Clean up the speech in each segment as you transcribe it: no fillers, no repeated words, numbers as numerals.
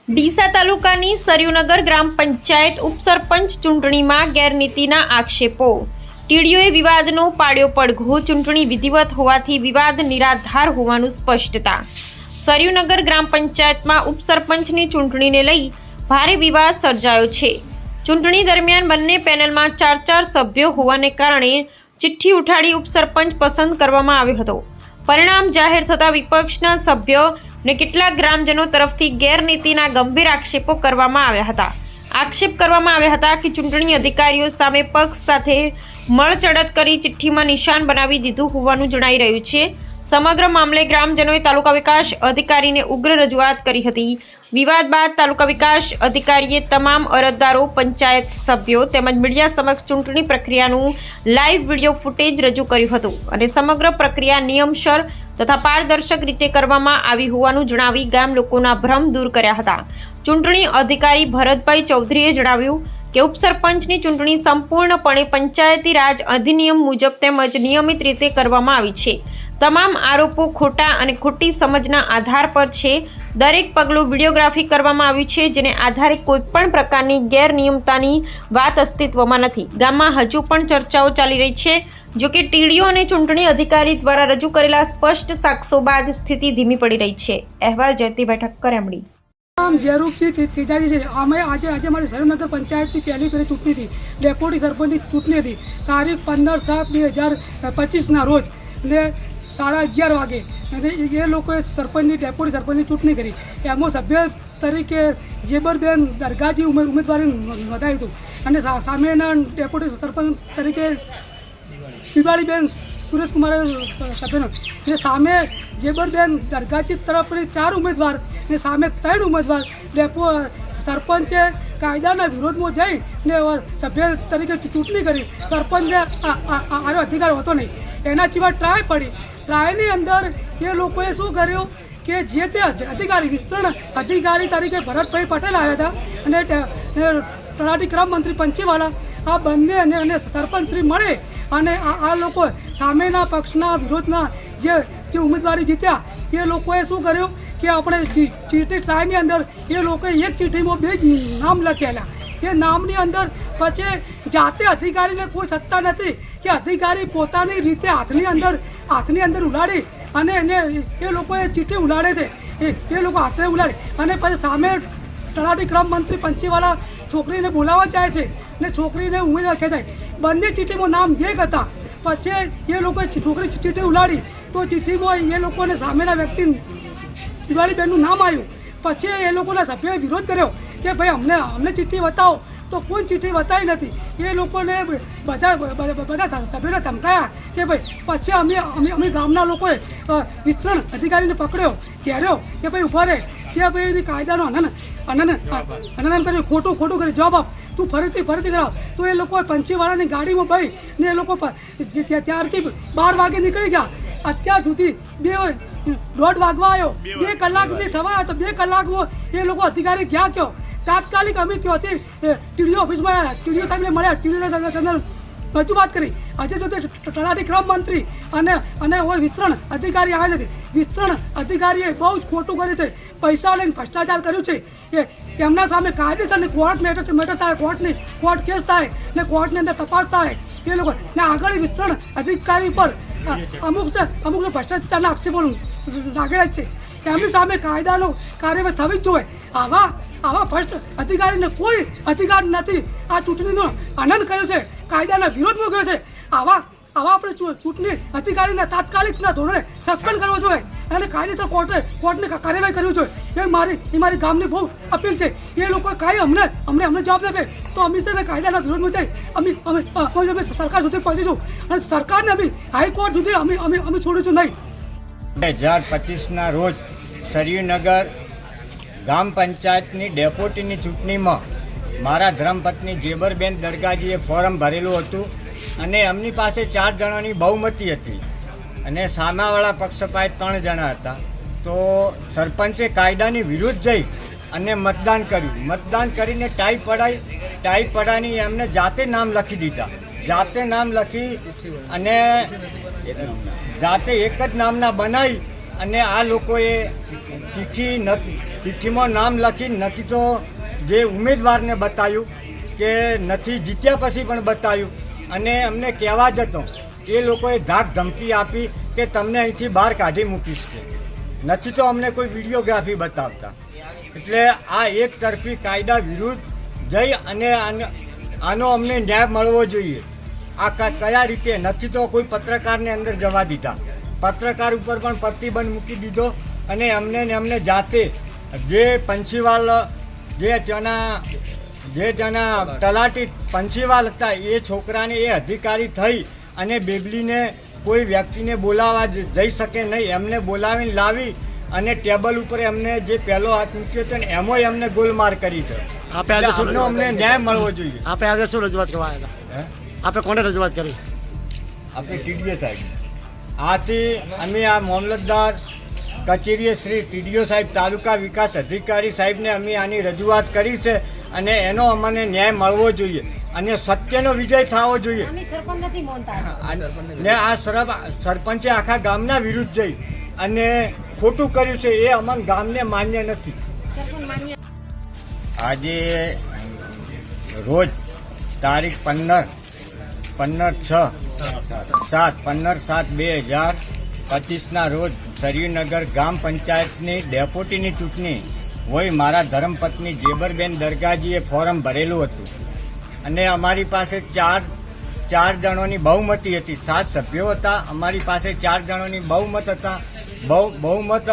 ડીસા તાલુકાની સરયુનગર ગ્રામ પંચાયત ઉપસરપંચ ચૂંટણીમાં ગેરનીતિના આક્ષેપો। ટીડીઓએ વિવાદનો પાડ્યો પડઘો। ચૂંટણી વિધિવત હોવાથી વિવાદ નિરાધાર હોવાનું સ્પષ્ટતા। સરયુનગર ગ્રામ પંચાયતમાં ઉપસરપંચની ચૂંટણીને લઈ ભારે વિવાદ સર્જાયો છે। ચૂંટણી દરમિયાન બંને પેનલમાં 4 સભ્યો હોવાને કારણે ચિઠ્ઠી ઉઠાડી ઉપસરપંચ પસંદ કરવામાં આવ્યો હતો। પરિણામ જાહેર થતાં વિપક્ષના સભ્યો ને કેટલાક ગ્રામજનો તરફથી ગેરનીતિના ગંભીર આક્ષેપો કરવામાં આવ્યા હતા। આક્ષેપ કરવામાં આવ્યા હતા કે ચૂંટણી અધિકારીઓ સામે પક્ષ સાથે મળચડત કરી ચિઠ્ઠીમાં નિશાન બનાવી દીધું હોવાનું જણાઈ રહ્યું છે। સમગ્ર મામલે ગ્રામજનોએ તાલુકા વિકાસ અધિકારીને ઉગ્ર રજૂઆત કરી હતી। વિવાદ બાદ તાલુકા વિકાસ અધિકારીએ તમામ અરજદારો, પંચાયત સભ્યો તેમજ મીડિયા સમક્ષ ચૂંટણી પ્રક્રિયાનું લાઈવ વિડીયો ફૂટેજ રજૂ કર્યું હતું અને સમગ્ર પ્રક્રિયા નિયમસર તથા પારદર્શક રીતે કરવામાં આવી હોવાનું જણાવી ગામ લોકોના ભ્રમ દૂર કર્યા હતા। ચૂંટણી અધિકારી ભરતભાઈ ચૌધરીએ જણાવ્યું કે ઉપસરપંચની ચૂંટણી સંપૂર્ણપણે પંચાયતી રાજ અધિનિયમ મુજબ તેમજ નિયમિત રીતે કરવામાં આવી છે। તમામ આરોપો ખોટા અને ખોટી સમજના આધાર પર છે। દરેક પગલું વિડીયોગ્રાફી કરવામાં આવ્યું છે, જેને આધારે કોઈપણ પ્રકારની ગેરનિયમતાની વાત અસ્તિત્વમાં નથી। ગામમાં હજુ પણ ચર્ચાઓ ચાલી રહી છે। જો કે ટીડીઓ અને ચૂંટણી અધિકારી દ્વારા રજૂ કરેલા સ્પષ્ટ સાક્ષ્યો બાદ સ્થિતિ ધીમી પડી રહી છે। અહેવાલ જયંતિભાઈ ઠક્કર એમડી। નામ ઝેરુકસિંહ તેજાજી છે। અમે આજે મારી સરયુનગર પંચાયતની પહેલી ફેરી ચૂંટણી હતી, ડેપ્યુટી સરપંચની ચૂંટણી હતી તારીખ 15/7/2025ના રોજ ને 11:30 વાગે અને એ લોકોએ સરપંચની ડેપ્યુટી સરપંચની ચૂંટણી કરી। એમાં સભ્ય તરીકે જેબરબેન દરગાજી ઉમેદવારી નોંધાયું હતું અને સામેના ડેપ્યુટી સરપંચ તરીકે દિવાળીબેન સુરેશકુમાર સભ્યનો ને સામે જેબરબેન દરગાજી તરફની 4 ઉમેદવાર ને સામે 3 ઉમેદવાર સરપંચે કાયદાના વિરોધમાં જઈને સભ્ય તરીકે ચૂંટણી કરી। સરપંચને આનો અધિકાર હોતો નહીં, એના સિવાય ટ્રાય પડી। ટ્રાયની અંદર એ લોકોએ શું કર્યું કે જે તે અધિકારી વિસ્તરણ અધિકારી તરીકે ભરતભાઈ પટેલ આવ્યા હતા અને તલાટી ક્રમ મંત્રી પંચીવાલા આ બંને અને સરપંચશ્રી મળે અને આ લોકો સામેના પક્ષના વિરોધના જે ઉમેદવારી જીત્યા એ લોકોએ શું કર્યું કે આપણે ચીઠી ટ્રાયની અંદર એ લોકોએ એક ચીઠીમાં 2 નામ લખેલા। એ નામની અંદર પછી જાતે અધિકારીને કોઈ સત્તા નથી કે અધિકારી પોતાની રીતે હાથની અંદર ઉલાડી અને એ લોકોએ ચીઠી ઉલાડે છે। એ લોકો હાથે ઉલાડી અને પછી સામે તલાટી ક્રમ મંત્રી પંચીવાલા છોકરીને બોલાવવા જાય છે ને છોકરીને ઉમેદવાર ખેંચાય। બંને ચીઠીમાં નામ 2 હતા। પછી એ લોકોએ છોકરી ચીઠી ઉલાડી તો ચીઠીમાં એ લોકોને સામેના વ્યક્તિ દિવાળીબેનનું નામ આવ્યું। પછી એ લોકોના સભ્યોએ વિરોધ કર્યો કે ભાઈ અમને ચીઠ્ઠી બતાવો, તો કોઈ ચીઠ્ઠી બતાવી નથી। એ લોકોને બધા સભ્યોને ધમકાયા કે ભાઈ પછી અમે ગામના લોકોએ વિસ્તરણ અધિકારીને પકડ્યો, કહેર્યો કે ભાઈ ઉભા રહે, કે ભાઈ એની કાયદાનો હનન કર્યું, ખોટું કરી જવાબ આપ, તું ફરીથી કરાવ। તો એ લોકોએ પંચીવાળાની ગાડીમાં બેસી ને એ લોકો ત્યારથી 12 વાગે નીકળી ગયા। અત્યાર સુધી 1:30 વાગવા આવ્યો, 2 કલાકથી થવા આવ્યો, તો 2 કલાકમાં એ લોકો અધિકારી ગયા કયો? તાત્કાલિક અમે ત્યાંથી ટીડીઓ ઓફિસમાં આવ્યા, ટીડીઓ સાહેબને મળ્યા, ટીડીઓ રજૂઆત કરી। આજે જો તે તલાટી ક્રમ મંત્રી અને વિસ્તરણ અધિકારી આવ્યા નથી। વિસ્તરણ અધિકારીએ બહુ જ ખોટું કર્યું છે, પૈસા લઈને ભ્રષ્ટાચાર કર્યું છે। એમના સામે કાયદેસર કોર્ટ મેટર થાય, કોર્ટ કેસ થાય ને કોર્ટની અંદર તપાસ થાય। એ લોકો ને આગળ વિસ્તરણ અધિકારી પર અમુક ભ્રષ્ટાચારના આક્ષેપો લાગેલા જ છે। એમની સામે કાયદાનો કાર્યવાહી થવી જ જોઈએ। આવા ભ્રષ્ટ અધિકારીને કોઈ અધિકાર નથી। આ ચૂંટણીનો આનંદ કર્યો છે, કાયદાના વિરોધમાં ગયો છે। આવા આપણે ચૂંટણી અધિકારીને તાત્કાલિકના ધોરણે સસ્પેન્ડ કરવો જોઈએ અને કાયદેસર કોર્ટને કાર્યવાહી કરવી જોઈએ। એ મારી ગામની બહુ અપીલ છે। એ લોકો કાંઈ અમને જવાબ આપે તો અમે છે ને કાયદાના વિરોધમાં જઈ અમે સરકાર સુધી પહોંચીશું અને સરકારને અમે હાઈકોર્ટ સુધી અમે છોડીશું નહીં। 2025ના રોજ સરયુનગર ગ્રામ પંચાયતની ડેપ્યુટીની ચૂંટણીમાં મારા ધર્મપત્ની જેબરબેન દરગાજીએ ફોર્મ ભરેલું હતું અને એમની પાસે 4 જણાની બહુમતી હતી અને સામેવાળા પક્ષ પાસે 3 જણા હતા। તો સરપંચે કાયદાની વિરુદ્ધ જઈ અને મતદાન કર્યું। મતદાન કરીને ટાઈ પડાની એમને જાતે નામ લખી દીધા। જાતે નામ લખી અને જાતે એક જ નામના બનાવી અને આ લોકોએ ચિઠ્ઠી ચિઠ્ઠીમાં નામ લખી નથી તો જે ઉમેદવારને બતાવ્યું કે નથી જીત્યા પછી પણ બતાવ્યું અને અમને કહેવા જતો એ લોકોએ ધાક ધમકી આપી કે તમને અહીંથી બહાર કાઢી મૂકીશ કે નથી તો અમને કોઈ વિડીયોગ્રાફી બતાવતા. એટલે આ એક તરફી કાયદા વિરુદ્ધ જઈ અને આનો અમને ન્યાય મળવો જોઈએ. આ કયા રીતે નથી તો કોઈ પત્રકારને અંદર જવા દીધા, પત્રકાર ઉપર પણ પ્રતિબંધ મૂકી દીધો અને અમને જાતે જે પંચીવાલ જે ત્યાંના તલાટી પંચીવાલ હતા એ છોકરાને એ અધિકારી થઈ અને બેબલીને કોઈ વ્યક્તિને બોલાવવા જઈ શકે નહીં, એમને બોલાવીને લાવી અને ટેબલ ઉપર એમને જે પહેલો હાથ મૂક્યો છે ને એમાં અમને ગોલમાર કરી છે. આનો અમને ન્યાય મળવો જોઈએ. આપણે આજે શું રજૂઆત કરવા આવ્યા હતા? આપણે કોને રજૂઆત કરી? આપણે ટીડીઓ સાહેબ. આથી અમે આ મામલતદાર કચેરીએ શ્રી ટીડીઓ સાહેબ તાલુકા વિકાસ અધિકારી સાહેબને અમે આની રજૂઆત કરી છે અને એનો અમને ન્યાય મળવો જોઈએ અને સત્યનો વિજય થવો જોઈએ. ને આ સરપંચે આખા ગામના વિરુદ્ધ જઈ અને ખોટું કર્યું છે એ અમને ગામને માન્ય નથી. આજે રોજ તારીખ 15/7/2025 રોજ સરયુનગર ગ્રામ પંચાયતની ડેપ્યુટીની ચૂંટણી હોય મારા ધર્મપત્ની જેબરબેન દરગાજીએ ફોર્મ ભરેલું હતું અને અમારી પાસે ચાર જણોની બહુમતી હતી. 7 સભ્યો હતા, અમારી પાસે 4 જણોની બહુમત હતા. બહુમત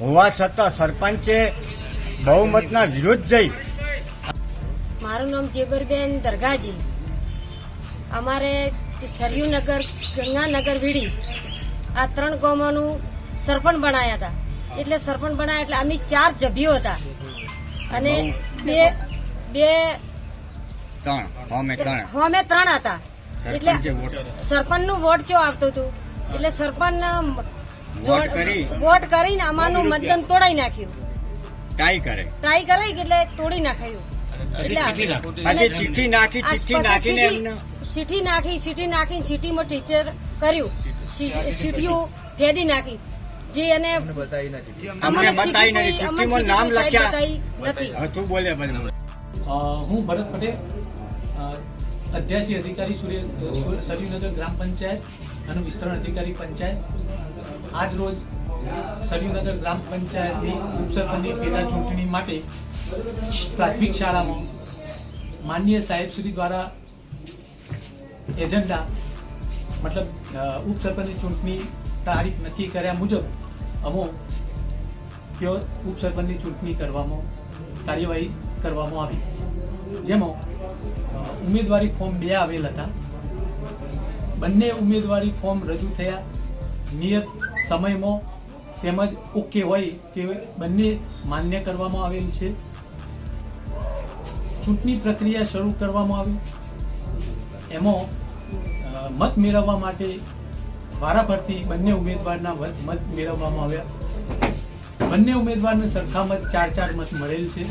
હોવા છતાં સરપંચે બહુમતના વિરુદ્ધ જઈ. મારું નામ જેબરબેન દરગાજી. અમારે સરયુનગર, ગંગાનગર, વીડી આ 3 ગામોનું સરપંચ બનાવ્યા હતા. એટલે સરપંચ બનાવ્યા એટલે અમે 4 જભીઓ હતા અને હોમે 3 હતા. એટલે સરપંચનું વોટ ચો આવતું હતું એટલે સરપંચ વોટ કરીને અમારું મતદાન તોડાઈ નાખ્યું. ટાઈ કરી એટલે તોડી નાખાયું. ચીઠી નાખીને ચીઠીમાં ટીચર કર્યું, ચીઠીઓ ફેદી નાખી જે એને અમને નામ બતાવી નથી. હું ભરત પટેલ, અધ્યાસી અધિકારી સરયુનગર ગ્રામ પંચાયત અને વિસ્તરણ અધિકારી પંચાયત. આજ રોજ સરયુનગર ગ્રામ પંચાયતની ઉપસરપંચની પેટા ચૂંટણી માટે પ્રાથમિક શાળામાં માનનીય સાહેબશ્રી દ્વારા એજન્ડા મતલબ ઉપસરપંચની ચૂંટણી તારીખ નક્કી કર્યા મુજબ અમો તેઓ ઉપસરપંચની ચૂંટણી કરવામાં કાર્યવાહી કરવામાં આવી, જેમાં ઉમેદવારી ફોર્મ 2 આવેલ હતા. બંને ઉમેદવારી ફોર્મ રજૂ થયા નિયત સમયમાં તેમજ ઓકે હોય તે બંને માન્ય કરવામાં આવેલ છે. ચૂંટણી પ્રક્રિયા શરૂ કરવામાં આવી. એમાં મત મેળવવા માટે વારાફરતી બંને ઉમેદવારના મત મેળવવામાં આવ્યા. બંને ઉમેદવારને સરખા મત 4 મત મળેલ છે.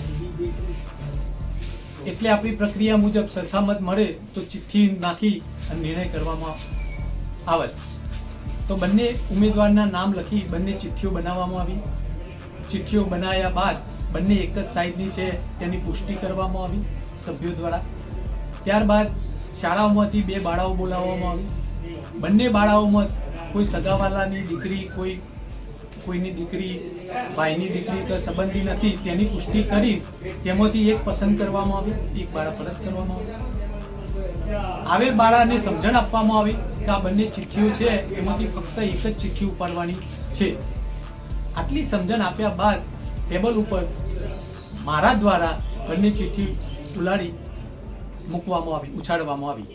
એટલે આપણી પ્રક્રિયા મુજબ સરખા મત મળે તો ચિઠ્ઠી નાખી અને નિર્ણય કરવામાં આવે છે. તો બંને ઉમેદવારના નામ લખી બંને ચિઠ્ઠીઓ બનાવવામાં આવી. ચિઠ્ઠીઓ બનાવ્યા બાદ બંને એક જ સાઈઝની છે તેની પુષ્ટિ કરવામાં આવી સભ્યો દ્વારા. ત્યારબાદ શાળાઓમાંથી 2 બાળાઓ બોલાવવામાં આવી. બંને બાળાઓમાં કોઈ સગાવાલાની દીકરી, કોઈની દીકરી, ભાઈની દીકરી કે સંબંધી નથી તેની પુષ્ટિ કરી તેમાંથી એક પસંદ કરવામાં આવી, એક બાળા પરત કરવામાં આવી. આવેલ બાળાને સમજણ આપવામાં આવી કે આ બંને ચિઠ્ઠીઓ છે એમાંથી ફક્ત એક જ ચિઠ્ઠી ઉપાડવાની છે. આટલી સમજણ આપ્યા બાદ ટેબલ ઉપર મારા દ્વારા બંને ચિઠ્ઠી ઉલાડી મૂકવામાં આવી, ઉછાળવામાં આવી.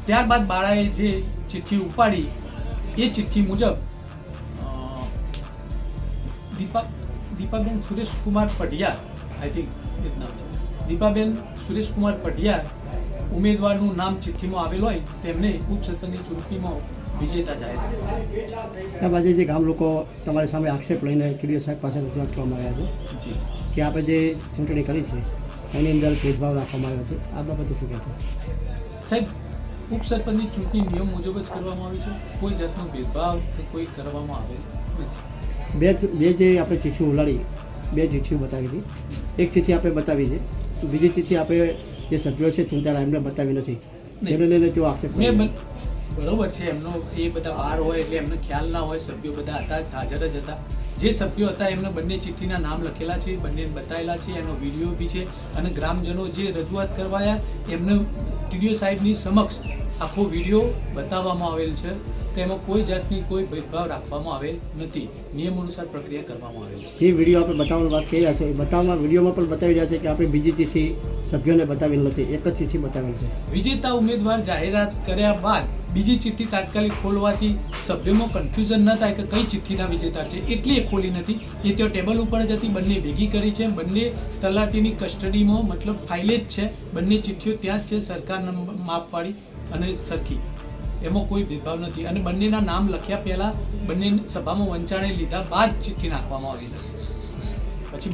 ત્યારબાદ બાળાએ જે ચિઠ્ઠી ઉપાડી એ ચિઠ્ઠી મુજબ દીપાબેન સુરેશકુમાર પઢિયાર, આઈ થિંક એ જ નામ છે, દીપાબેન સુરેશકુમાર પઢિયાર ઉમેદવારનું નામ ચિઠ્ઠીમાં આવેલ હોય તેમને ઉપસરપંચની ચૂંટણીમાં વિજેતા જાહેર. સાહેબ, આજે જે ગામ લોકો તમારી સામે આક્ષેપ લઈને ટીડીઓ સાહેબ પાસે રજૂઆત કરવામાં આવ્યા છે કે આપણે જે ચૂંટણી કરી છે એની અંદર ભેદભાવ રાખવામાં આવ્યો છે, આ બાબતે શું કહેશો? સાહેબ, ઉપસરપંચની ચૂંટણી નિયમ મુજબ જ કરવામાં આવી છે. કોઈ જાતનો ભેદભાવ કે કોઈ કરવામાં આવે નથી. બે જે આપણે ચિઠ્ઠી ઉલાડી 2 ચિઠ્ઠીઓ બતાવી હતી. એક ચિઠ્ઠી આપણે બતાવી છે, બીજી ચિઠ્ઠી આપણે જે સભ્યો છે ચૂંટાયેલા એમને બતાવી નથી. જેને લઈને તેઓ આક્ષેપ કરે છે. બરોબર છે, એમનો એ બધા બહાર હોય એટલે એમને ખ્યાલ ના હોય. સભ્યો બધા હતા, હાજર જ હતા. જે સભ્યો હતા એમને બંને ચિઠ્ઠીના નામ લખેલા છે, બંને બતાવેલા છે, એનો વિડીયો બી છે. અને ગ્રામજનો જે રજૂઆત કરવાયા એમને ટીડીઓ સાહેબની સમક્ષ આખો વિડીયો બતાવવામાં આવેલ છે. તેમાં કોઈ જાતની કોઈ ભેદભાવ રાખવામાં આવેલ નથી. નિયમ અનુસાર પ્રક્રિયા કરવામાં આવેલ છે. જે વિડીયો આપણે બતાવવાની વાત કરી રહ્યા છે એ બતાવવામાં વિડીયોમાં પણ બતાવી રહ્યા છે કે આપણે બીજી ચિઠ્ઠી સભ્યોને બતાવેલ નથી, એક જ ચિઠ્ઠી બતાવેલ છે. વિજેતા ઉમેદવાર જાહેરાત કર્યા બાદ બીજી ચિઠ્ઠી તાત્કાલિક ખોલવાથી સભ્યોમાં કન્ફ્યુઝન ન થાય કે કઈ ચિઠ્ઠીના વિજેતા છે, એટલે એ ખોલી નથી. એ ત્યાં ટેબલ ઉપર જ હતી, બંને ભેગી કરી છે. બંને તલાટીની કસ્ટડીમાં મતલબ ફાઇલે જ છે. બંને ચિઠ્ઠીઓ ત્યાં જ છે, સરકારના માપવાળી અને સરખી. એમાં કોઈ ભેદભાવ નથી. અને બંનેના નામ લખ્યા પહેલા બંને સભામાં વંચાણે લીધા બાદ ચિઠ્ઠી નાખવામાં આવી નથી. પછી